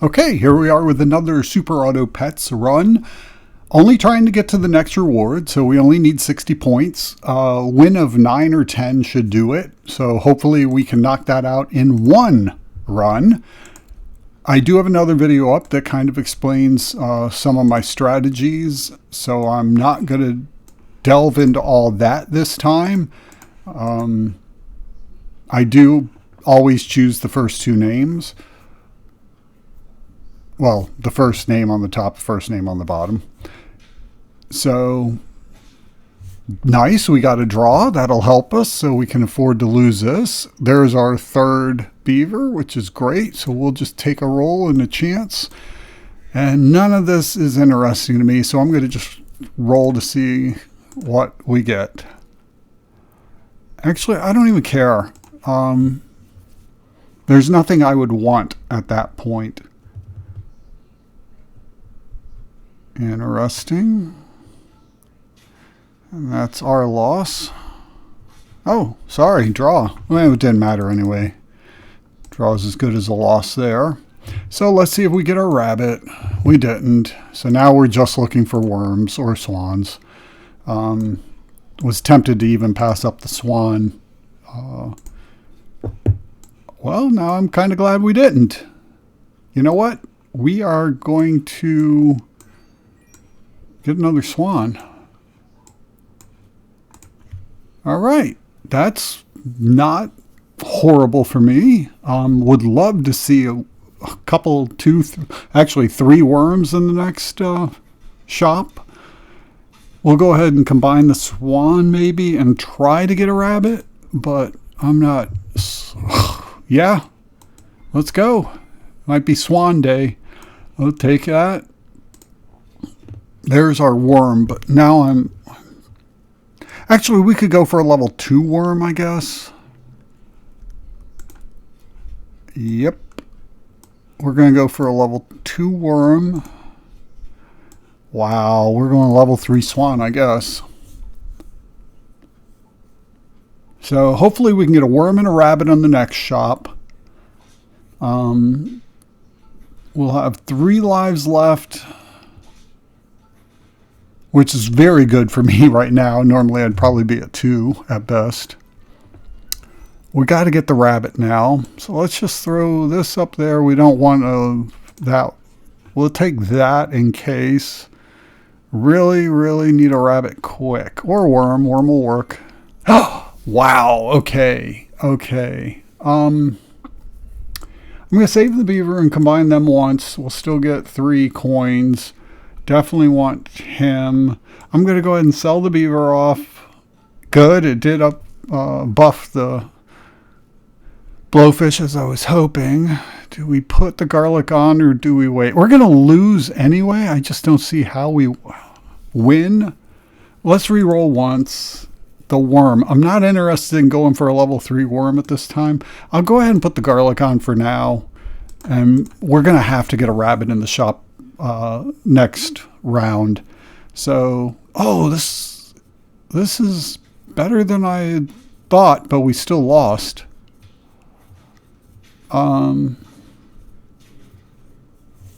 Okay, here we are with another Super Auto Pets run. Only trying to get to the next reward, so we only need 60 points. Win of 9 or 10 should do it, so hopefully we can knock that out in one run. I do have another video up that kind of explains some of my strategies, so I'm not going to delve into all that this time. I do always choose the first two names. Well, the first name on the top, first name on the bottom. So, nice, we got a draw. That'll help us so we can afford to lose this. There's our third beaver, which is great. So we'll just take a roll and a chance. And none of this is interesting to me, so I'm going to just roll to see what we get. Actually, I don't even care. There's nothing I would want at that point. Interesting. And that's our loss. Oh, sorry, draw. Well, it didn't matter anyway. Draw is as good as a loss there. So let's see if we get our rabbit. We didn't. So now we're just looking for worms or swans. Was tempted to even pass up the swan. Well, now I'm kind of glad we didn't. You know what? We are going to get another swan. All right. That's not horrible for me. Would love to see a couple, actually three worms in the next shop. We'll go ahead and combine the swan maybe and try to get a rabbit, but I'm not. Yeah, let's go. Might be swan day. I'll take that. There's our worm, but now actually, we could go for a level 2 worm, I guess. Yep. We're going to go for a level 2 worm. Wow, we're going level 3 swan, I guess. So hopefully we can get a worm and a rabbit on the next shop. We'll have 3 lives left, which is very good for me right now. Normally I'd probably be at 2 at best. We got to get the rabbit now. So let's just throw this up there. We don't want that. We'll take that in case. Really, really need a rabbit quick. Or a worm. Worm will work. Oh, wow. Okay. Okay. I'm going to save the beaver and combine them once. We'll still get 3 coins. Definitely want him. I'm going to go ahead and sell the beaver off. Good. It did buff the blowfish as I was hoping. Do we put the garlic on or do we wait? We're going to lose anyway. I just don't see how we win. Let's re-roll once. The worm. I'm not interested in going for a level 3 worm at this time. I'll go ahead and put the garlic on for now. And we're going to have to get a rabbit in the shop next round. So, oh, this is better than I had thought, but we still lost.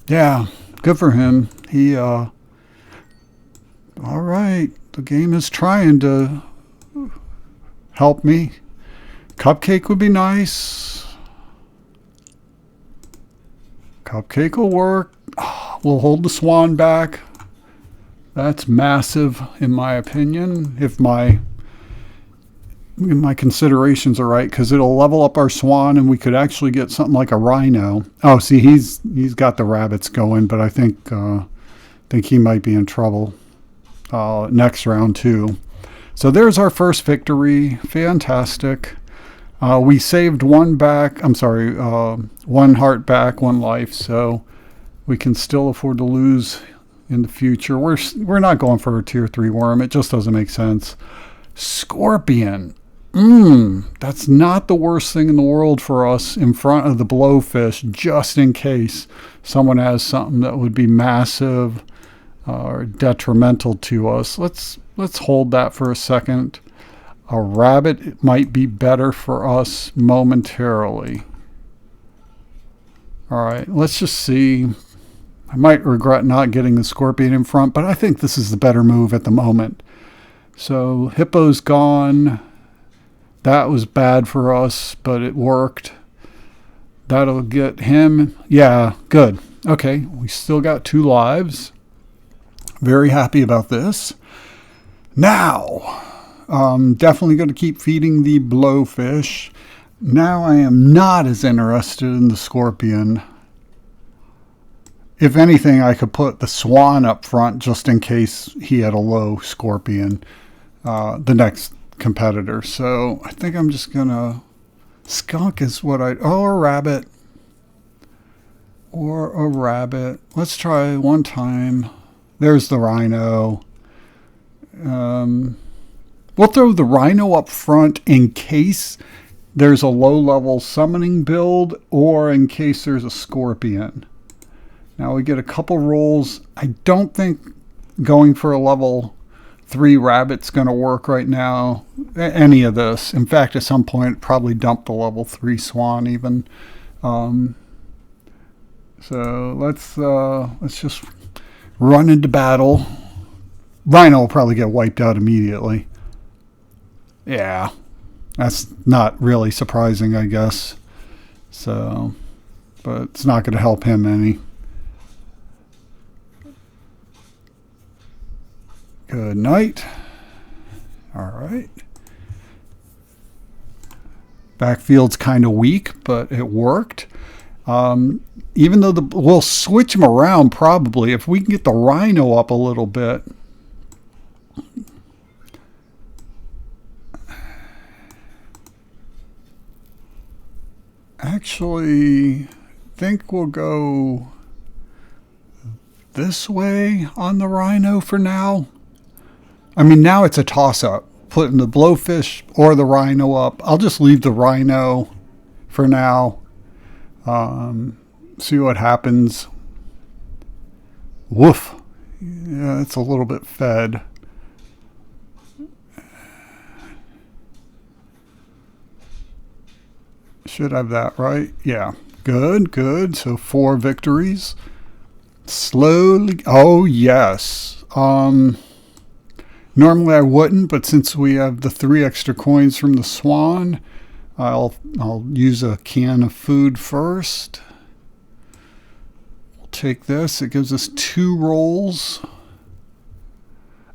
Yeah, good for him. He all right, the game is trying to help me. Cupcake would be nice. Cupcake will work. We'll hold the swan back. That's massive in my opinion, if my considerations are right, because it'll level up our swan and we could actually get something like a rhino. Oh, see, he's got the rabbits going, but I think he might be in trouble next round too. So there's our first victory. Fantastic. We saved one back. I'm sorry, 1 heart back, 1 life. So we can still afford to lose in the future. We're not going for a tier 3 worm. It just doesn't make sense. Scorpion. That's not the worst thing in the world for us in front of the blowfish, just in case someone has something that would be massive or detrimental to us. Let's hold that for a second. A rabbit might be better for us momentarily. All right, let's just see. I might regret not getting the scorpion in front, but I think this is the better move at the moment. So hippo's gone. That was bad for us, but it worked. That'll get him. Yeah, good. Okay, we still got 2 lives. Very happy about this. Now, definitely going to keep feeding the blowfish. Now I am not as interested in the scorpion. If anything, I could put the swan up front just in case he had a low scorpion, the next competitor. So I think I'm just going to... Skunk is what I... Oh, a rabbit. Or a rabbit. Let's try one time. There's the rhino. We'll throw the rhino up front in case there's a low-level summoning build or in case there's a scorpion. Now we get a couple rolls. I don't think going for a level 3 rabbit's going to work right now. Any of this. In fact, at some point, probably dump the level 3 swan even. So let's just run into battle. Rhino will probably get wiped out immediately. Yeah, that's not really surprising, I guess. So, but it's not going to help him any. Good night. All right. Backfield's kind of weak, but it worked. Even though we'll switch him around probably if we can get the rhino up a little bit. Actually, think we'll go this way on the rhino for now. I mean, now it's a toss-up, putting the blowfish or the rhino up. I'll just leave the rhino for now. See what happens. Woof. Yeah, it's a little bit fed. Should have that right. Yeah. Good, good. So 4 victories. Slowly. Oh, yes. Normally I wouldn't, but since we have the 3 extra coins from the swan, I'll use a can of food first. We'll take this. It gives us 2 rolls.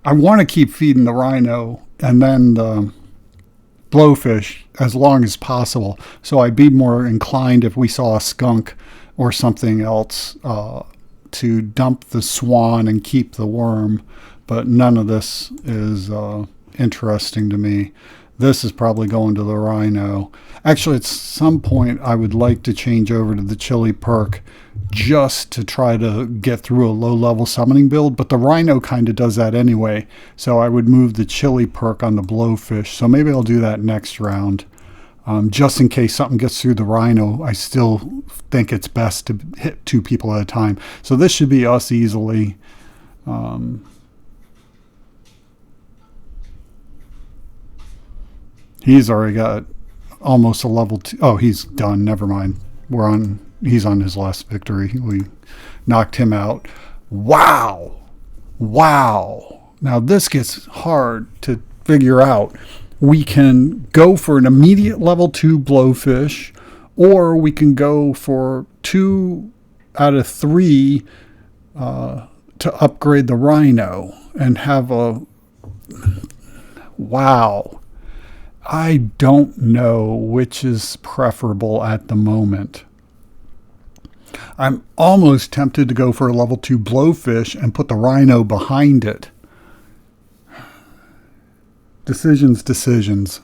I want to keep feeding the rhino and then the blowfish as long as possible. So I'd be more inclined if we saw a skunk or something else to dump the swan and keep the worm. But none of this is interesting to me. This is probably going to the rhino. Actually, at some point, I would like to change over to the chili perk just to try to get through a low-level summoning build. But the rhino kind of does that anyway. So I would move the chili perk on the blowfish. So maybe I'll do that next round. Just in case something gets through the rhino, I still think it's best to hit 2 people at a time. So this should be us easily. He's already got almost a level 2. Oh, he's done. Never mind. He's on his last victory. We knocked him out. Wow. Wow. Now this gets hard to figure out. We can go for an immediate level 2 blowfish, or we can go for 2 out of 3 to upgrade the rhino and have a... Wow. I don't know which is preferable at the moment. I'm almost tempted to go for a level 2 blowfish and put the rhino behind it. Decisions.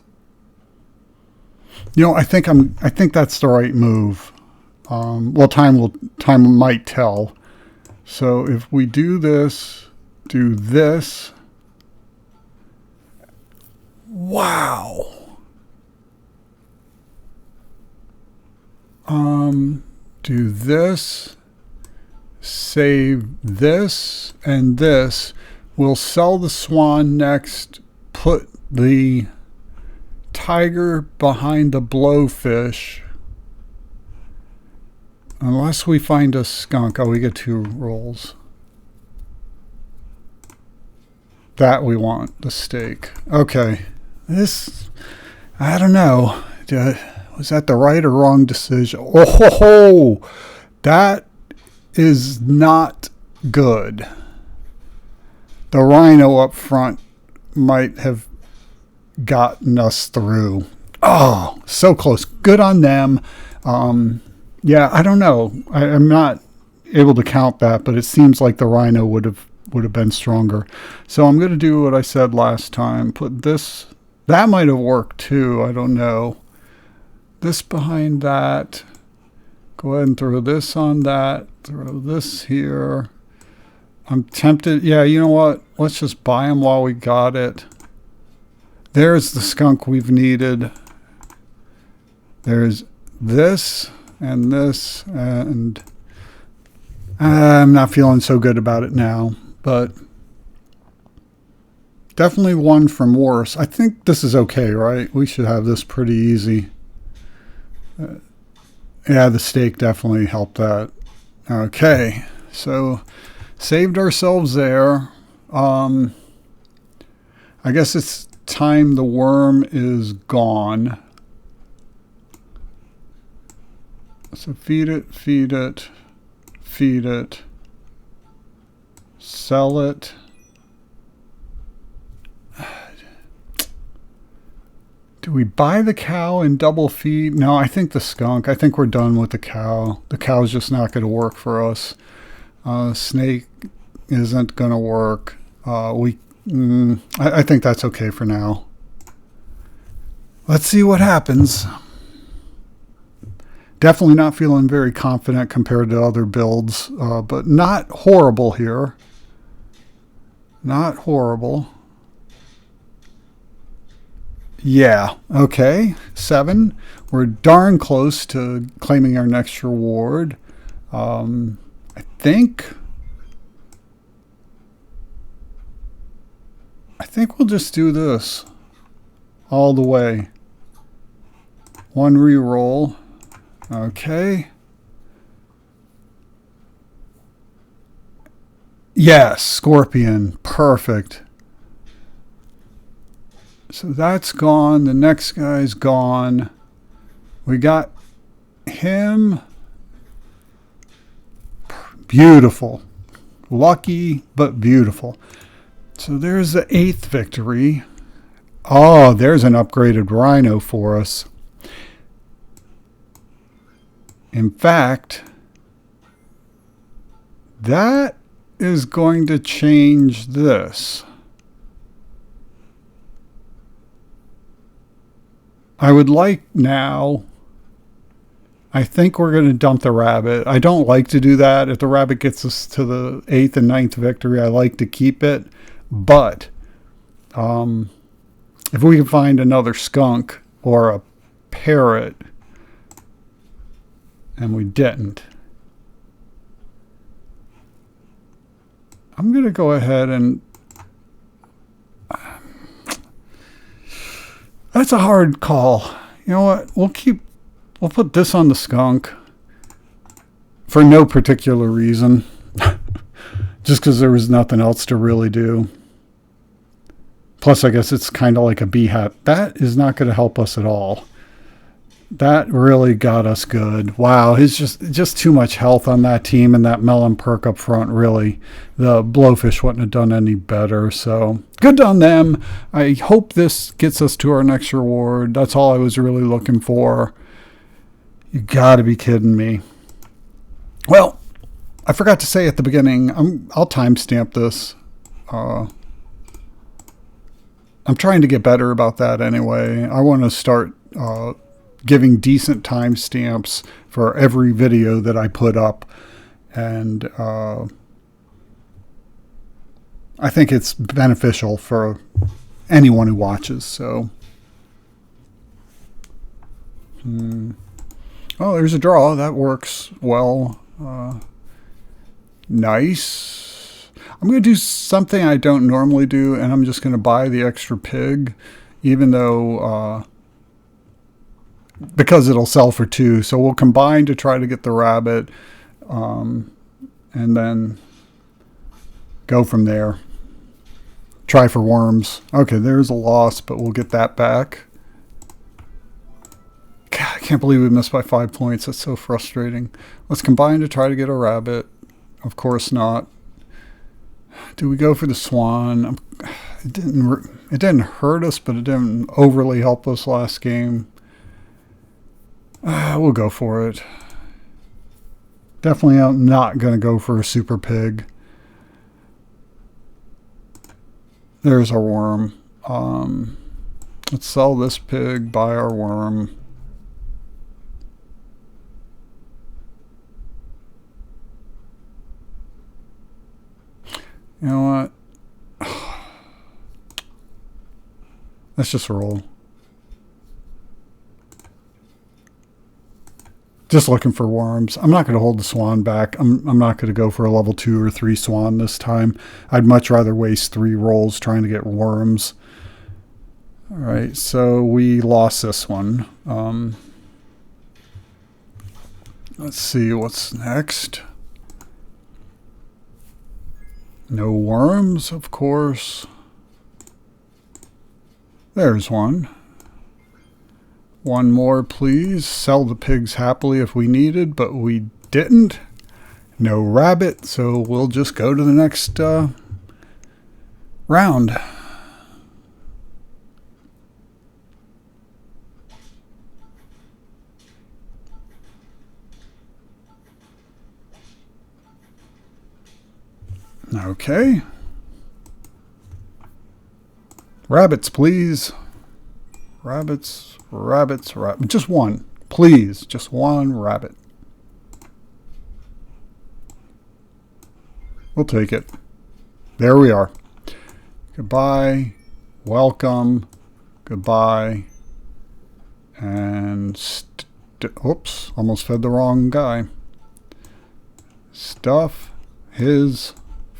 You know, I think that's the right move. Well, time might tell. So if we do this, wow. Do this, save this, and this. We'll sell the swan next, put the tiger behind the blowfish. Unless we find a skunk. Oh, we get 2 rolls. That we want, the steak. Okay. This, I don't know. Was that the right or wrong decision? Oh, ho, ho. That is not good. The rhino up front might have gotten us through. Oh, so close. Good on them. Yeah, I don't know. I'm not able to count that, but it seems like the rhino would have been stronger. So I'm going to do what I said last time. Put this. That might have worked too. I don't know. This behind that. Go ahead and throw this on that. Throw this here. I'm tempted. Yeah, you know what? Let's just buy them while we got it. There's the skunk we've needed. There's this and this, and I'm not feeling so good about it now, but definitely one from worse. I think this is okay, right? We should have this pretty easy. Yeah, the steak definitely helped that. Okay, so saved ourselves there. I guess it's time the worm is gone. So feed it, feed it, feed it, sell it. Do we buy the cow and double feed? No, I think the skunk. I think we're done with the cow. The cow's just not going to work for us. Snake isn't going to work. I think that's okay for now. Let's see what happens. Definitely not feeling very confident compared to other builds, but not horrible here. Not horrible. Yeah, okay. 7. We're darn close to claiming our next reward. I think we'll just do this all the way. 1 reroll. Okay. Yes, scorpion. Perfect. So that's gone. The next guy's gone. We got him. Beautiful. Lucky, but beautiful. So there's the 8th victory. Oh, there's an upgraded rhino for us. In fact, that is going to change this. I would like now, I think we're going to dump the rabbit. I don't like to do that. If the rabbit gets us to the 8th and 9th victory, I like to keep it. But if we can find another skunk or a parrot, and we didn't, I'm going to go ahead and... That's a hard call. You know what? We'll put this on the skunk for no particular reason. Just because there was nothing else to really do. Plus, I guess it's kind of like a BHAT. That is not going to help us at all. That really got us good. Wow, it's just too much health on that team, and that melon perk up front, really. The blowfish wouldn't have done any better, so good on them. I hope this gets us to our next reward. That's all I was really looking for. You gotta be kidding me. Well, I forgot to say at the beginning, I'll timestamp this. I'm trying to get better about that anyway. I want to start... giving decent timestamps for every video that I put up, and I think it's beneficial for anyone who watches. So, oh, there's a draw. That works well. Nice. I'm going to do something I don't normally do, and I'm just going to buy the extra pig, even though because it'll sell for 2. So we'll combine to try to get the rabbit, and then go from there. Try for worms. Okay, there's a loss, but we'll get that back. God, I can't believe we missed by 5 points. That's so frustrating. Let's combine to try to get a rabbit. Of course not. Do we go for the swan? It didn't hurt us, but it didn't overly help us last game. We'll go for it. Definitely I'm not going to go for a super pig. There's our worm. Let's sell this pig, buy our worm. You know what? Let's just roll. Just looking for worms. I'm not going to hold the swan back. I'm not going to go for a level 2 or 3 swan this time. I'd much rather waste 3 rolls trying to get worms. All right, so we lost this one. Let's see what's next. No worms, of course. There's one. One more, please. Sell the pigs happily if we needed, but we didn't. No rabbit, so we'll just go to the next round. Okay. Rabbits, please. Rabbits, rabbits, rabbits. Just one. Please, just one rabbit. We'll take it. There we are. Goodbye. Welcome. Goodbye. And oops, almost fed the wrong guy. Stuff his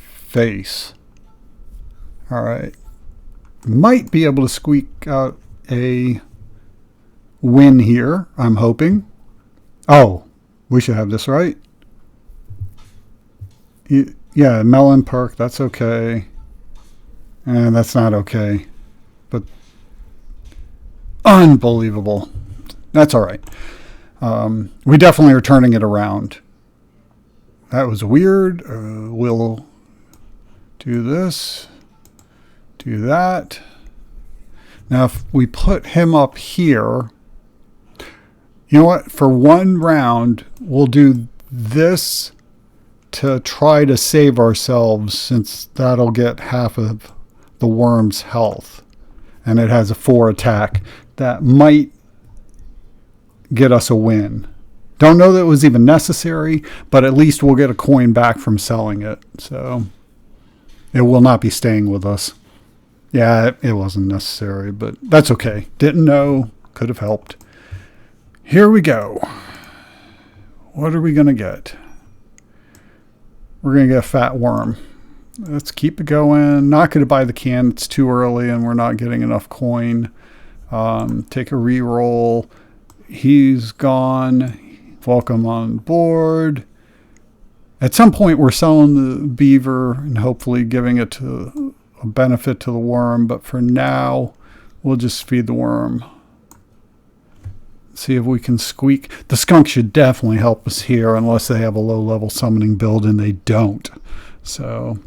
face. All right. Might be able to squeak out a win here, I'm hoping. Oh, we should have this right. Yeah, melon perk, that's okay. And that's not okay. But unbelievable. That's all right. We definitely are turning it around. That was weird. We'll do this. Do that. Now, if we put him up here, you know what? For one round, we'll do this to try to save ourselves, since that'll get half of the worm's health. And it has a 4 attack. That might get us a win. Don't know that it was even necessary, but at least we'll get a coin back from selling it. So it will not be staying with us. Yeah, it wasn't necessary, but that's okay. Didn't know. Could have helped. Here we go. What are we going to get? We're going to get a fat worm. Let's keep it going. Not going to buy the can. It's too early and we're not getting enough coin. Take a reroll. He's gone. Welcome on board. At some point, we're selling the beaver and hopefully giving it to a benefit to the worm. But for now, we'll just feed the worm. See if we can squeak. The skunk should definitely help us here, unless they have a low-level summoning build, and they don't. So,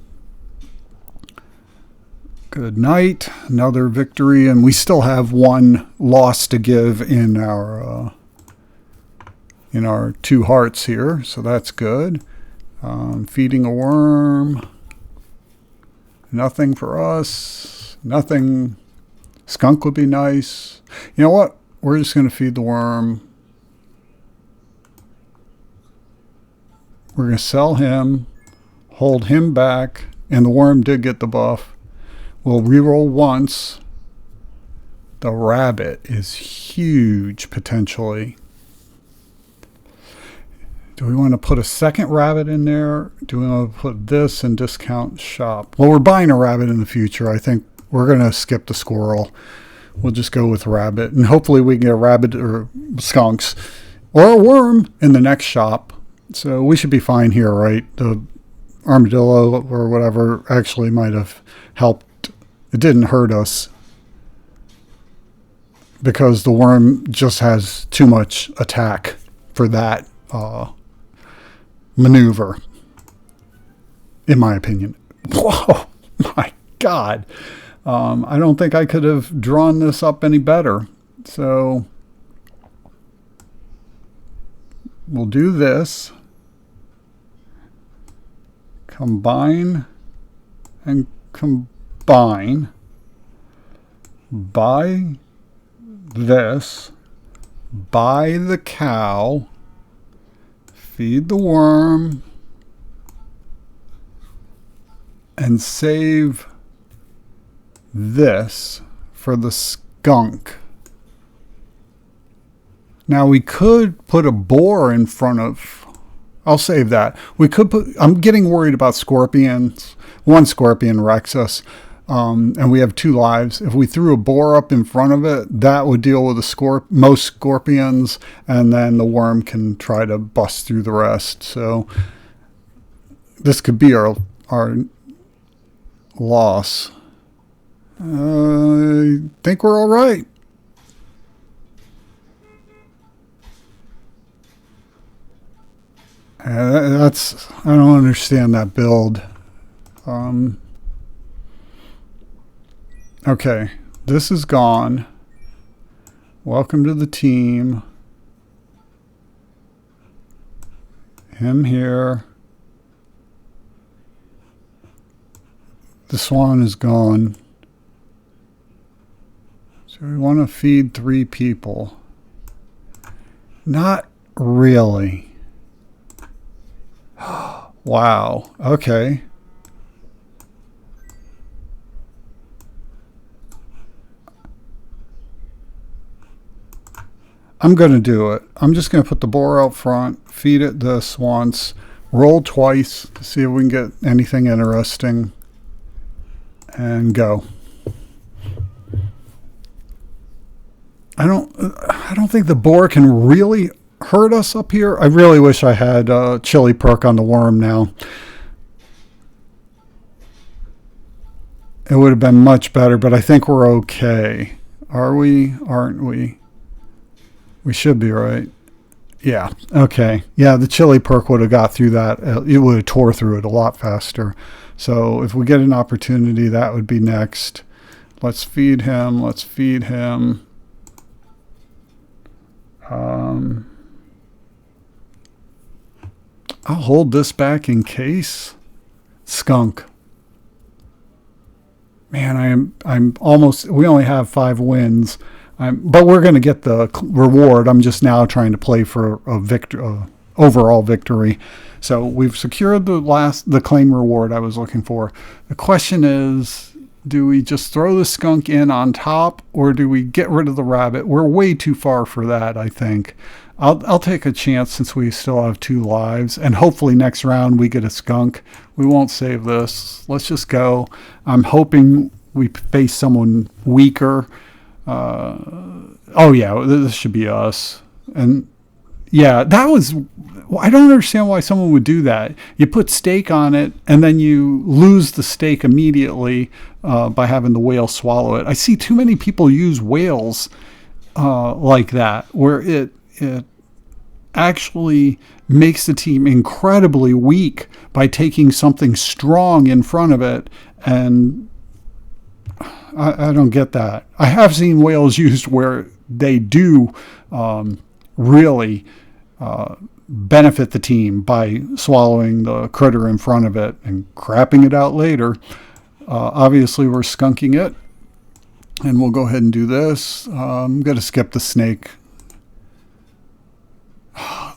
good night. Another victory, and we still have one loss to give in our 2 hearts here. So that's good. Feeding a worm. Nothing for us. Nothing. Skunk would be nice. You know what? We're just going to feed the worm. We're going to sell him, hold him back, and the worm did get the buff. We'll reroll once. The rabbit is huge, potentially. Do we want to put a second rabbit in there? Do we want to put this in discount shop? Well, we're buying a rabbit in the future. I think we're going to skip the squirrel. we'll just go with rabbit. And hopefully we can get a rabbit or skunks or a worm in the next shop. So we should be fine here, right? The armadillo or whatever actually might have helped. It didn't hurt us because the worm just has too much attack for that maneuver, in my opinion. Whoa, my God. I don't think I could have drawn this up any better. So we'll do this. Combine and combine. Buy this. Buy the cow. Feed the worm. And save this for the skunk. Now we could put a boar in front of, I'll save that. We could put, I'm getting worried about scorpions. One scorpion wrecks us, and we have 2 lives. If we threw a boar up in front of it, that would deal with most scorpions, and then the worm can try to bust through the rest. So this could be our loss. I think we're all right. I don't understand that build. Okay, this is gone. Welcome to the team. Him here. The swan is gone. So we want to feed 3 people. Not really. Wow. Okay. I'm going to do it. I'm just going to put the boar out front, feed it this once, roll twice to see if we can get anything interesting, and go. I don't think the boar can really hurt us up here. I really wish I had chili perk on the worm now. It would have been much better, but I think we're okay. Are we? Aren't we? We should be, right? Yeah. Okay. Yeah, the chili perk would have got through that. It would have tore through it a lot faster. So if we get an opportunity, that would be next. Let's feed him. Let's feed him. I'll hold this back in case. Skunk. Man, I'm almost, we only have 5 wins. But we're going to get the reward. I'm just now trying to play for a overall victory. So we've secured the claim reward I was looking for. The question is, do we just throw the skunk in on top, or do we get rid of the rabbit? We're way too far for that, I think. I'll take a chance since we still have 2 lives, and hopefully next round we get a skunk. We won't save this. Let's just go. I'm hoping we face someone weaker. Oh yeah, this should be us. And yeah, that was, I don't understand why someone would do that. You put steak on it and then you lose the steak immediately by having the whale swallow it. I see too many people use whales like that, where it actually makes the team incredibly weak by taking something strong in front of it. And I don't get that. I have seen whales used where they do really benefit the team by swallowing the critter in front of it and crapping it out later. Obviously, we're skunking it. And we'll go ahead and do this. I'm going to skip the snake.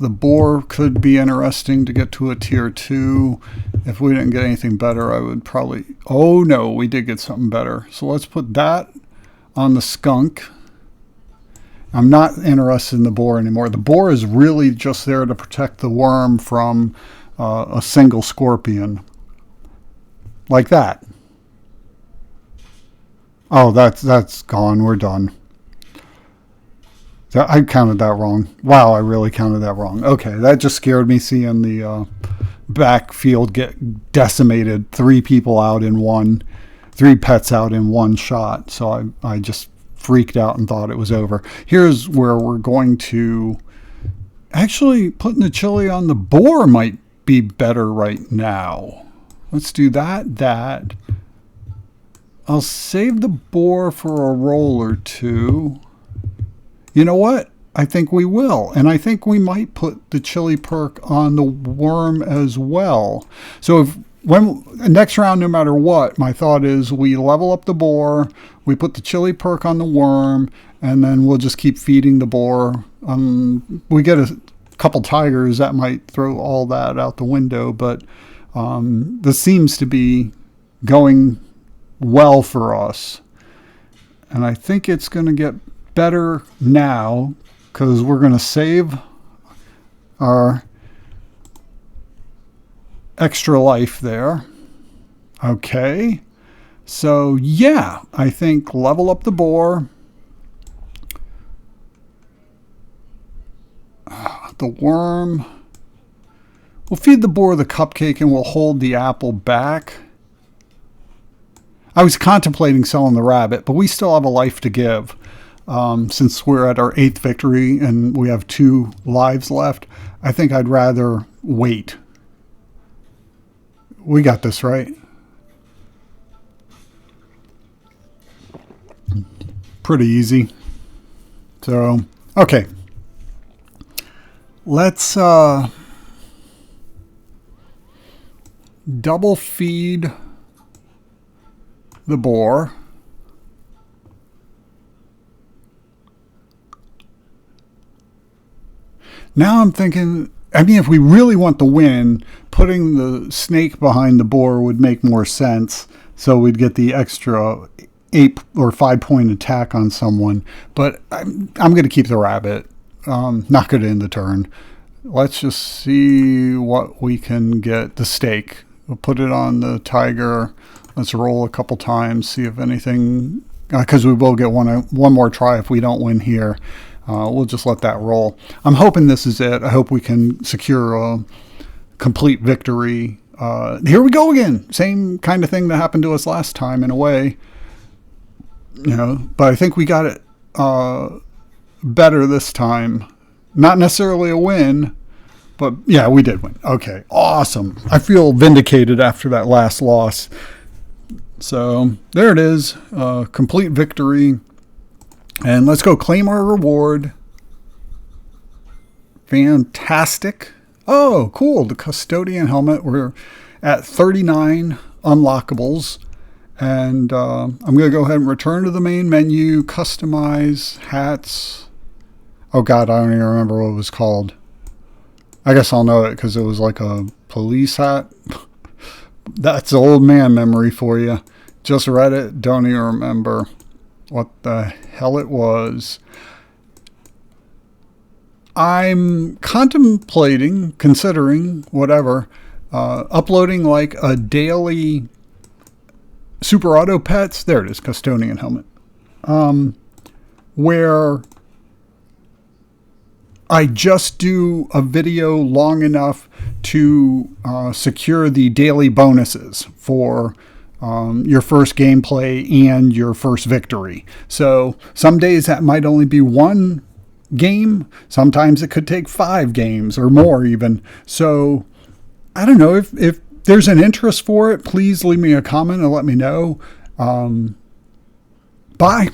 The boar could be interesting to get to a tier 2. If we didn't get anything better, I would probably... Oh, no, we did get something better. So let's put that on the skunk. I'm not interested in the boar anymore. The boar is really just there to protect the worm from a single scorpion. Like that. Oh, that's gone. We're done. I counted that wrong. Wow, I really counted that wrong. Okay, that just scared me seeing the backfield get decimated. Three people out in one, three pets out in one shot. So I just freaked out and thought it was over. Here's where we're going to actually putting the chili on the boar might be better right now. Let's do that. I'll save the boar for a roll or two. You know what? I think we will. And I think we might put the chili perk on the worm as well. So when next round, no matter what, my thought is we level up the boar, we put the chili perk on the worm, and then we'll just keep feeding the boar. We get a couple tigers, that might throw all that out the window, but this seems to be going well for us. And I think it's going to get better now because we're going to save our extra life there. Okay. So yeah, I think level up the boar. The worm. We'll feed the boar the cupcake and we'll hold the apple back. I was contemplating selling the rabbit, but we still have a life to give. Since we're at our 8th victory and we have 2 lives left, I think I'd rather wait. We got this, right? Pretty easy. So, okay. Let's double feed the boar. Now I'm thinking, I mean, if we really want the win, putting the snake behind the boar would make more sense. So we'd get the extra 8 or 5 point attack on someone. But I'm going to keep the rabbit. Not going to end the turn. Let's just see what we can get. The stake. We'll put it on the tiger. Let's roll a couple times, see if anything, because we will get one more try if we don't win here. We'll just let that roll. I'm hoping this is it. I hope we can secure a complete victory. Here we go again. Same kind of thing that happened to us last time in a way. You know, but I think we got it better this time. Not necessarily a win, but yeah, we did win. Okay, awesome. I feel vindicated after that last loss. So there it is, complete victory. And let's go claim our reward. Fantastic. Oh, cool. The custodian helmet. We're at 39 unlockables. And I'm going to go ahead and return to the main menu. Customize hats. Oh, God, I don't even remember what it was called. I guess I'll know it because it was like a police hat. That's old man memory for you. Just read it. Don't even remember what the hell it was. I'm considering, whatever, uploading like a daily Super Auto Pets. There it is, custodian helmet. Where I just do a video long enough to secure the daily bonuses for your first gameplay and your first victory. So some days that might only be 1 game. Sometimes it could take 5 games or more even. So I don't know if there's an interest for it. Please leave me a comment and let me know. Bye.